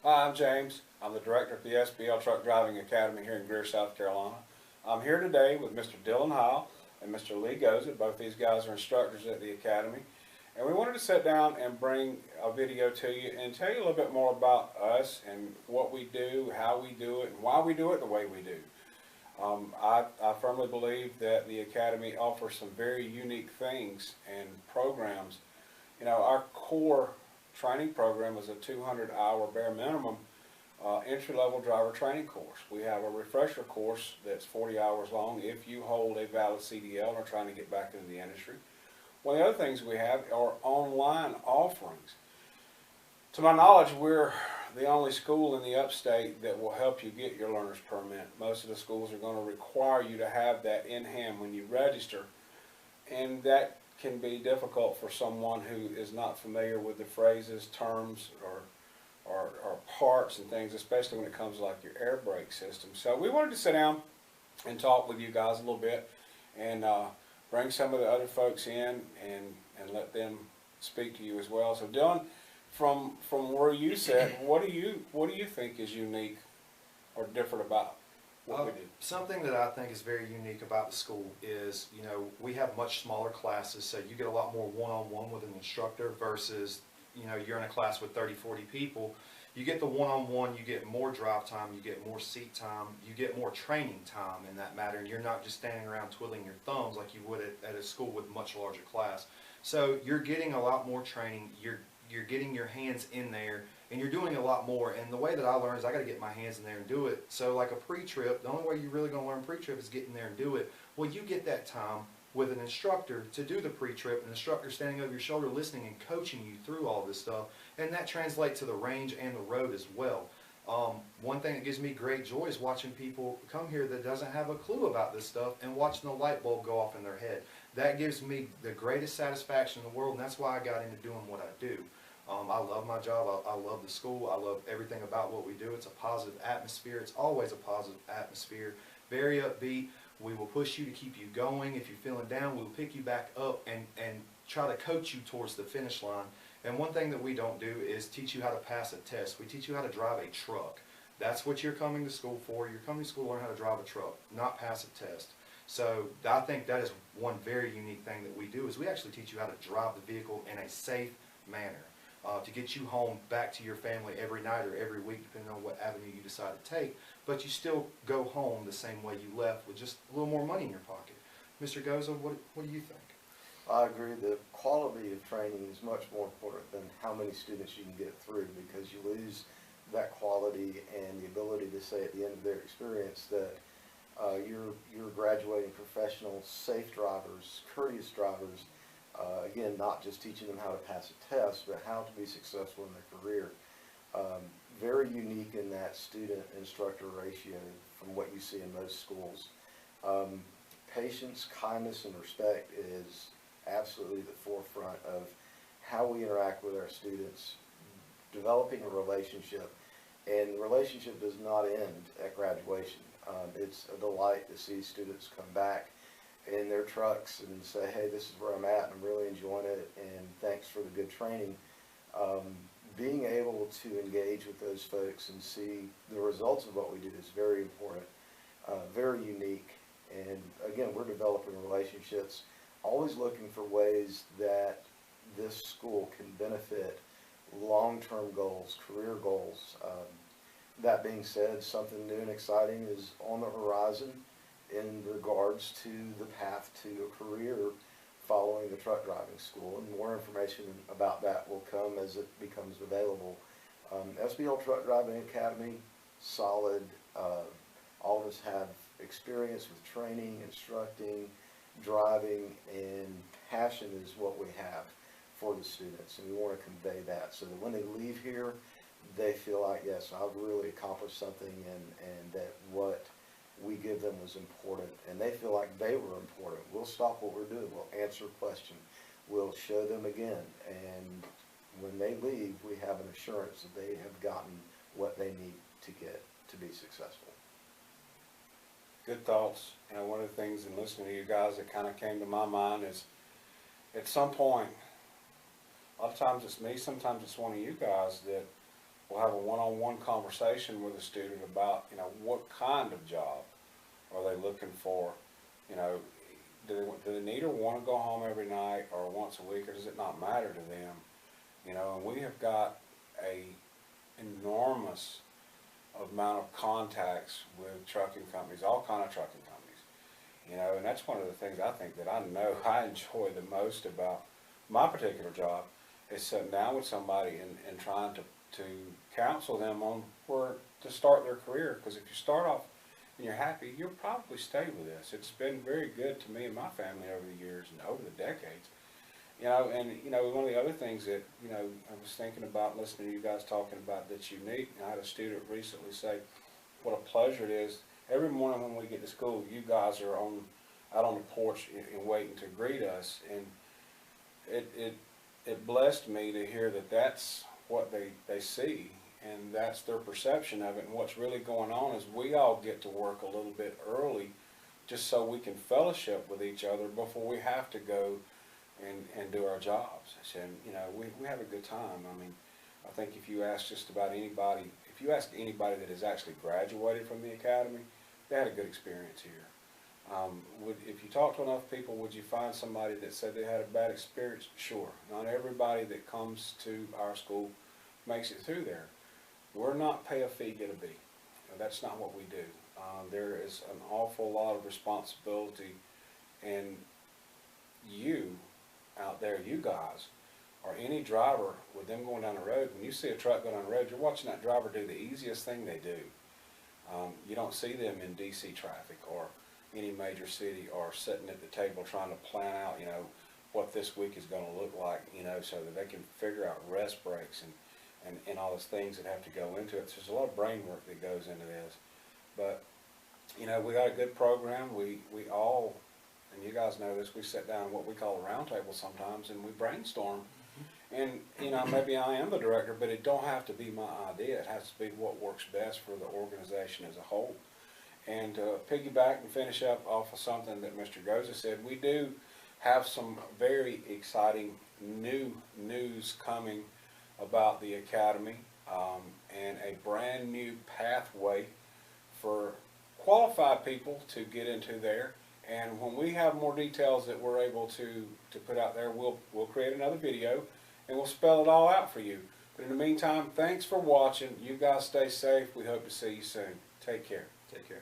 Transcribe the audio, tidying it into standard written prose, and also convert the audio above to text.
Hi, I'm James. I'm the director of the SBL Truck Driving Academy here in Greer, South Carolina. I'm here today with Mr. Dylan Howell and Mr. Lee Goza. Both these guys are instructors at the academy. And we wanted to sit down and bring a video to you and tell you a little bit more about us and what we do, how we do it, and why we do it the way we do. I firmly believe that the academy offers some very unique things and programs. You know, our core training program is a 200-hour bare minimum entry-level driver training course. We have a refresher course that's 40 hours long if you hold a valid CDL and are trying to get back into the industry. One of the other things we have are online offerings. To my knowledge, we're the only school in the upstate that will help you get your learner's permit. Most of the schools are going to require you to have that in hand when you register, and that can be difficult for someone who is not familiar with the phrases, terms, or parts and things, especially when it comes to like your air brake system. So we wanted to sit down and talk with you guys a little bit and bring some of the other folks in and let them speak to you as well. So Dylan, from where you sit, what do you think is unique or different about what we do? Something that I think is very unique about the school is, you know, we have much smaller classes, so you get a lot more one-on-one with an instructor versus, you know, you're in a class with 30, 40 people. You get the one-on-one, you get more drive time, you get more seat time, you get more training time in that matter, and you're not just standing around twiddling your thumbs like you would at a school with much larger class. So you're getting a lot more training, you're getting your hands in there, and you're doing a lot more. And the way that I learn is I got to get my hands in there and do it. So like a pre-trip, the only way you're really going to learn pre-trip is getting there and do it. Well, you get that time with an instructor to do the pre-trip, an instructor standing over your shoulder listening and coaching you through all this stuff, and that translates to the range and the road as well. One thing that gives me great joy is watching people come here that doesn't have a clue about this stuff and watching the light bulb go off in their head. That gives me the greatest satisfaction in the world, and that's why I got into doing what I do. I love my job, I love the school, I love everything about what we do. It's a positive atmosphere, it's always a positive atmosphere, very upbeat. We will push you to keep you going. If you're feeling down, we'll pick you back up and try to coach you towards the finish line. And one thing that we don't do is teach you how to pass a test. We teach you how to drive a truck. That's what you're coming to school for. You're coming to school to learn how to drive a truck, not pass a test. So I think that is one very unique thing that we do is we actually teach you how to drive the vehicle in a safe manner. To get you home back to your family every night or every week, depending on what avenue you decide to take, but you still go home the same way you left with just a little more money in your pocket. Mr. Goza, what do you think? I agree. The quality of training is much more important than how many students you can get through, because you lose that quality and the ability to say at the end of their experience that you're graduating professional, safe drivers, courteous drivers. Again, not just teaching them how to pass a test, but how to be successful in their career. Very unique in that student-instructor ratio from what you see in most schools. Patience, kindness, and respect is absolutely the forefront of how we interact with our students, developing a relationship. And the relationship does not end at graduation. It's a delight to see students come back in their trucks and say, hey, this is where I'm at, and I'm really enjoying it, and thanks for the good training. Being able to engage with those folks and see the results of what we do is very important, very unique. And again, we're developing relationships, always looking for ways that this school can benefit long-term goals, career goals. That being said, something new and exciting is on the horizon in regards to the path to a career following the truck driving school, and more information about that will come as it becomes available. SBL Truck Driving Academy, solid. All of us have experience with training, instructing, driving, and passion is what we have for the students, and we want to convey that so that when they leave here, they feel like, yes, I've really accomplished something, and that what we give them was important, and they feel like they were important. We'll stop what we're doing. We'll answer a question. We'll show them again, and when they leave, we have an assurance that they have gotten what they need to get to be successful. Good thoughts. You know, one of the things in listening to you guys that kind of came to my mind is at some point, a lot of times it's me, sometimes it's one of you guys that we'll have a one-on-one conversation with a student about, you know, what kind of job are they looking for? You know, do they need or want to go home every night or once a week, or does it not matter to them? You know, and we have got a enormous amount of contacts with trucking companies, all kind of trucking companies. You know, and that's one of the things I think that I know I enjoy the most about my particular job is sitting down with somebody and trying to counsel them on where to start their career. Because if you start off and you're happy, you'll probably stay with this. It's been very good to me and my family over the years and over the decades. You know, and you know, one of the other things that, you know, I was thinking about listening to you guys talking about that's unique. I had a student recently say what a pleasure it is. Every morning when we get to school, you guys are out on the porch and waiting to greet us, and it blessed me to hear that that's what they see, and that's their perception of it. And what's really going on is we all get to work a little bit early just so we can fellowship with each other before we have to go and do our jobs. And, you know, we have a good time. I mean, I think if you ask just about anybody, if you ask anybody that has actually graduated from the academy, they had a good experience here. If you talk to enough people, would you find somebody that said they had a bad experience? Sure. Not everybody that comes to our school makes it through there. We're not pay a fee, get a B. That's not what we do. There is an awful lot of responsibility, and you out there, you guys, or any driver with them going down the road, when you see a truck go down the road, you're watching that driver do the easiest thing they do. You don't see them in DC traffic or any major city or sitting at the table trying to plan out, you know, what this week is going to look like, you know, so that they can figure out rest breaks and all those things that have to go into it. So there's a lot of brain work that goes into this. But, you know, we got a good program. We all, and you guys know this, we sit down what we call a round table sometimes and we brainstorm. And, you know, maybe I am the director, but it don't have to be my idea. It has to be what works best for the organization as a whole. And to piggyback and finish up off of something that Mr. Goza said, we do have some very exciting new news coming about the academy, and a brand new pathway for qualified people to get into there. And when we have more details that we're able to put out there, we'll create another video and we'll spell it all out for you. But in the meantime, thanks for watching. You guys stay safe. We hope to see you soon. Take care. Take care.